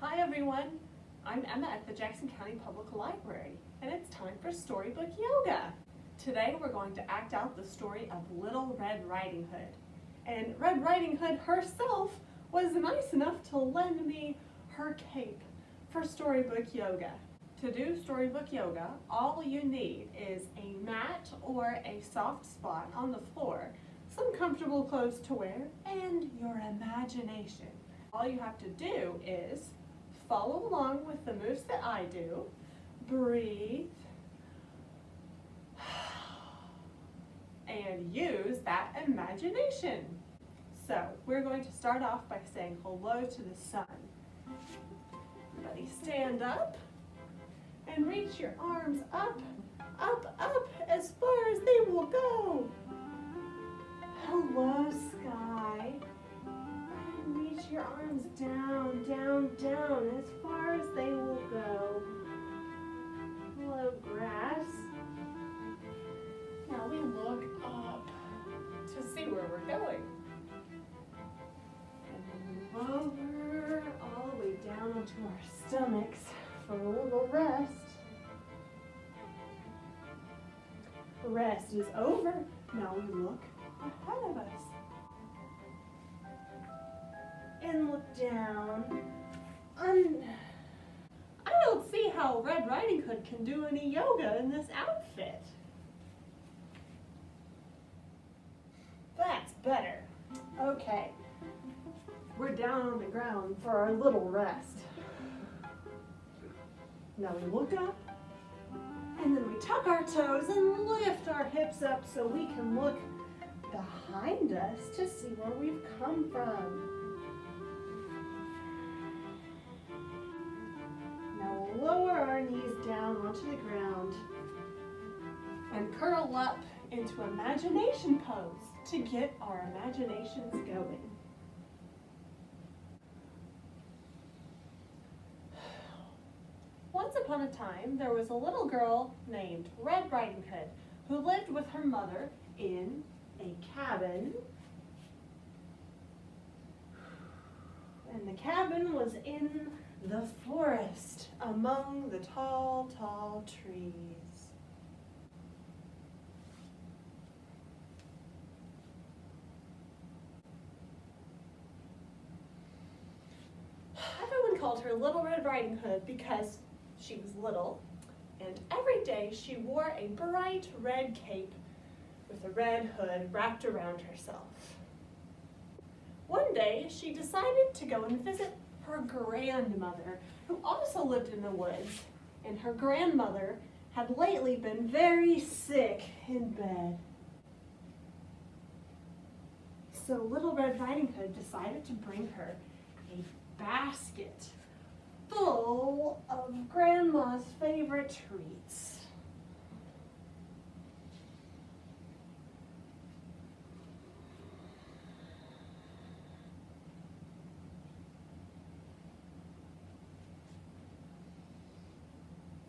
Hi everyone, I'm Emma at the Jackson County Public Library, and it's time for Storybook Yoga. Today we're going to act out the story of Little Red Riding Hood. And Red Riding Hood herself was nice enough to lend me her cape for Storybook Yoga. To do Storybook Yoga, all you need is a mat or a soft spot on the floor, some comfortable clothes to wear, and your imagination. All you have to do is follow along with the moves that I do, breathe, and use that imagination. So we're going to start off by saying hello to the sun. Everybody stand up and reach your arms up, up, up as far as they will go. Hello, sky. And reach your arms down, down, down as far as they will go. Hello, grass. Now we look up to see where we're going. And move over all the way down onto our stomachs for a little rest. Rest is over. Now we look ahead of us. And look down. I don't see how Red Riding Hood can do any yoga in this outfit. That's better. Okay. We're down on the ground for our little rest. Now we look up, and then we tuck our toes and lift our hips up so we can look behind us to see where we've come from. Now we'll lower our knees down onto the ground and curl up into imagination pose to get our imaginations going. Once upon a time, there was a little girl named Red Riding Hood who lived with her mother in a cabin. And the cabin was in the forest among the tall, tall trees. Everyone called her Little Red Riding Hood because she was little, and every day she wore a bright red cape with a red hood wrapped around herself. One day she decided to go and visit her grandmother, who also lived in the woods, and her grandmother had lately been very sick in bed. So Little Red Riding Hood decided to bring her a basket full of Grandma's favorite treats.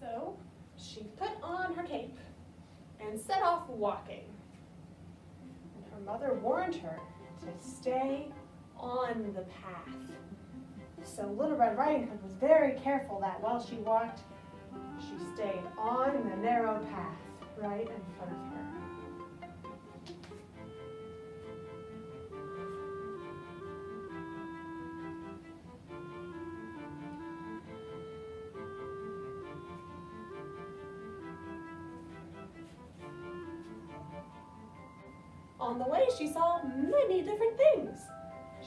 So she put on her cape and set off walking. And her mother warned her to stay on the path. So Little Red Riding Hood was very careful that while she walked, she stayed on the narrow path right in front of her. On the way, she saw many different things.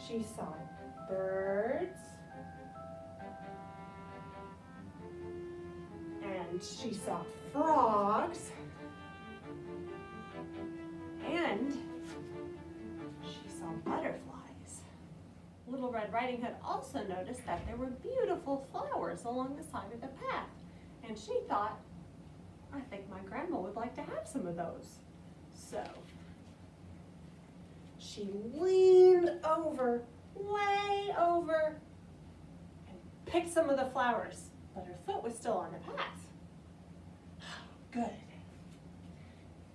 She saw birds, and she saw frogs, and she saw butterflies. Little Red Riding Hood also noticed that there were beautiful flowers along the side of the path, and she thought, I think my grandma would like to have some of those. So she leaned over, way over, and picked some of the flowers, but her foot was still on the path. Good.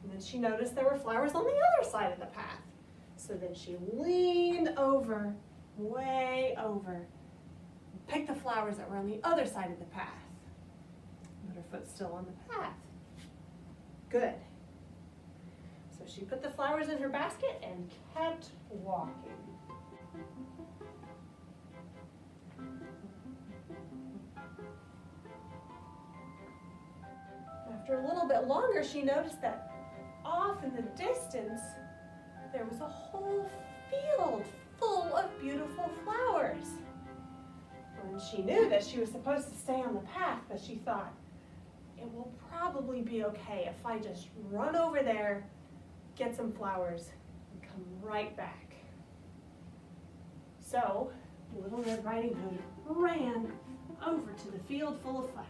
And then she noticed there were flowers on the other side of the path. So then she leaned over, way over, pick the flowers that were on the other side of the path. But her foot's still on the path. Good. So she put the flowers in her basket and kept walking. After a little bit longer, she noticed that off in the distance, there was a whole field full of beautiful flowers. And she knew that she was supposed to stay on the path, but she thought, it will probably be okay if I just run over there, get some flowers, and come right back. So, Little Red Riding Hood ran over to the field full of flowers.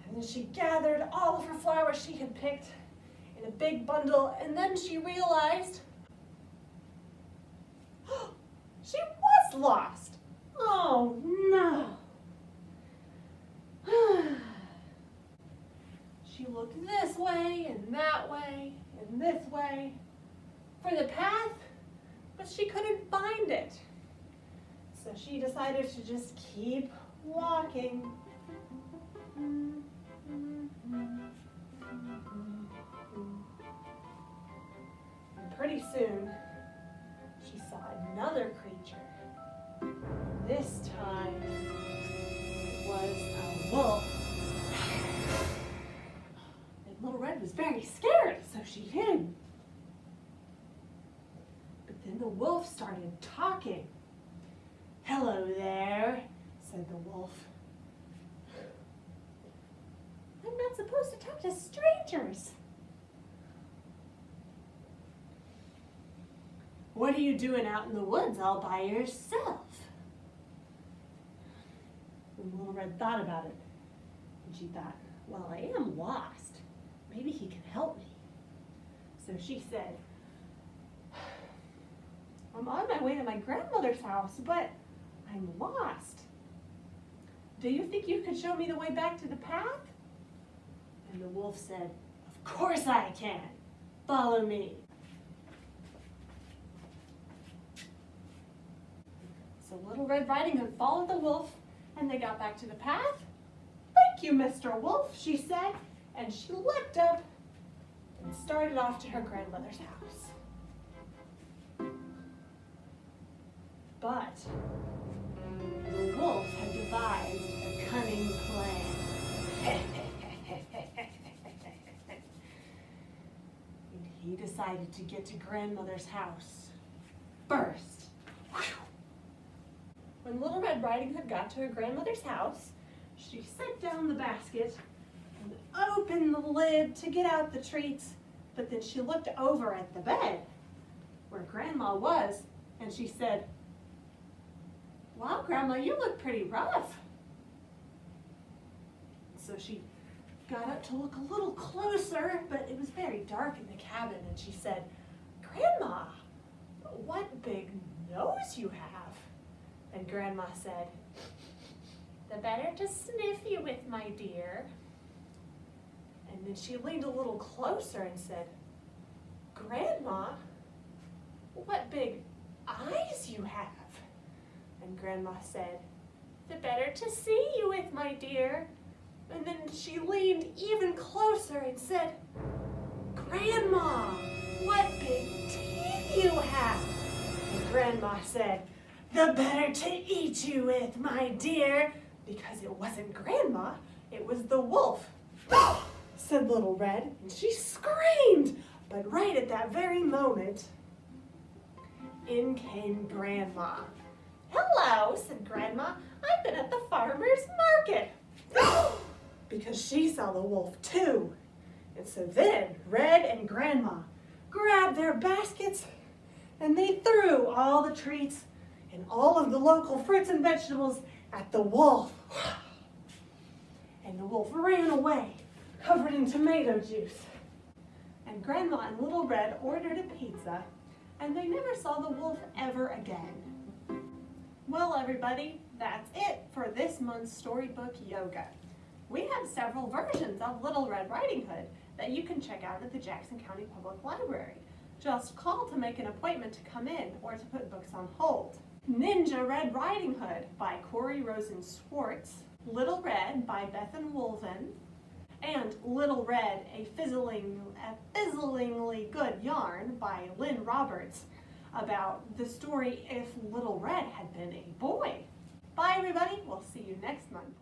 And then she gathered all of her flowers she had picked in a big bundle, and then she realized she was lost. Oh no. She looked this way and that way and this way for the path, but she couldn't find it. So she decided to just keep walking. And pretty soon, she saw another creature. This time, it was a wolf. And Little Red was very scared, so she hid. But then the wolf started talking. "Hello there," said the wolf. "I'm not supposed to talk to strangers." "What are you doing out in the woods all by yourself?" And Little Red thought about it. And she thought, well, I am lost. Maybe he can help me. So she said, "I'm on my way to my grandmother's house, but I'm lost. Do you think you could show me the way back to the path?" And the wolf said, "Of course I can. Follow me." So Little Red Riding Hood followed the wolf, and they got back to the path. "Thank you, Mr. Wolf," she said, and she looked up and started off to her grandmother's house. But the wolf had devised a cunning plan. And he decided to get to grandmother's house first. When Little Red Riding Hood got to her grandmother's house, she set down the basket and opened the lid to get out the treats, but then she looked over at the bed where Grandma was, and she said, "Wow, Grandma, you look pretty rough." So she got up to look a little closer, but it was very dark in the cabin, and she said, "Grandma, what big nose you have." And Grandma said, "The better to sniff you with, my dear." And then she leaned a little closer and said, "Grandma, what big eyes you have." And Grandma said, "The better to see you with, my dear." And then she leaned even closer and said, "Grandma, what big teeth you have." And Grandma said, "The better to eat you with, my dear." Because it wasn't Grandma, it was the wolf. Said Little Red, and she screamed. But right at that very moment, in came Grandma. "Hello," said Grandma. "I've been at the farmer's market." Because she saw the wolf too. And so then Red and Grandma grabbed their baskets and they threw all the treats and all of the local fruits and vegetables at the wolf. And the wolf ran away, covered in tomato juice. And Grandma and Little Red ordered a pizza, and they never saw the wolf ever again. Well, everybody, that's it for this month's Storybook Yoga. We have several versions of Little Red Riding Hood that you can check out at the Jackson County Public Library. Just call to make an appointment to come in or to put books on hold. Ninja Red Riding Hood by Corey Rosen Swartz, Little Red by Bethan Wolven, and Little Red, a fizzlingly good yarn by Lynn Roberts about the story If Little Red Had Been a Boy. Bye everybody, we'll see you next month.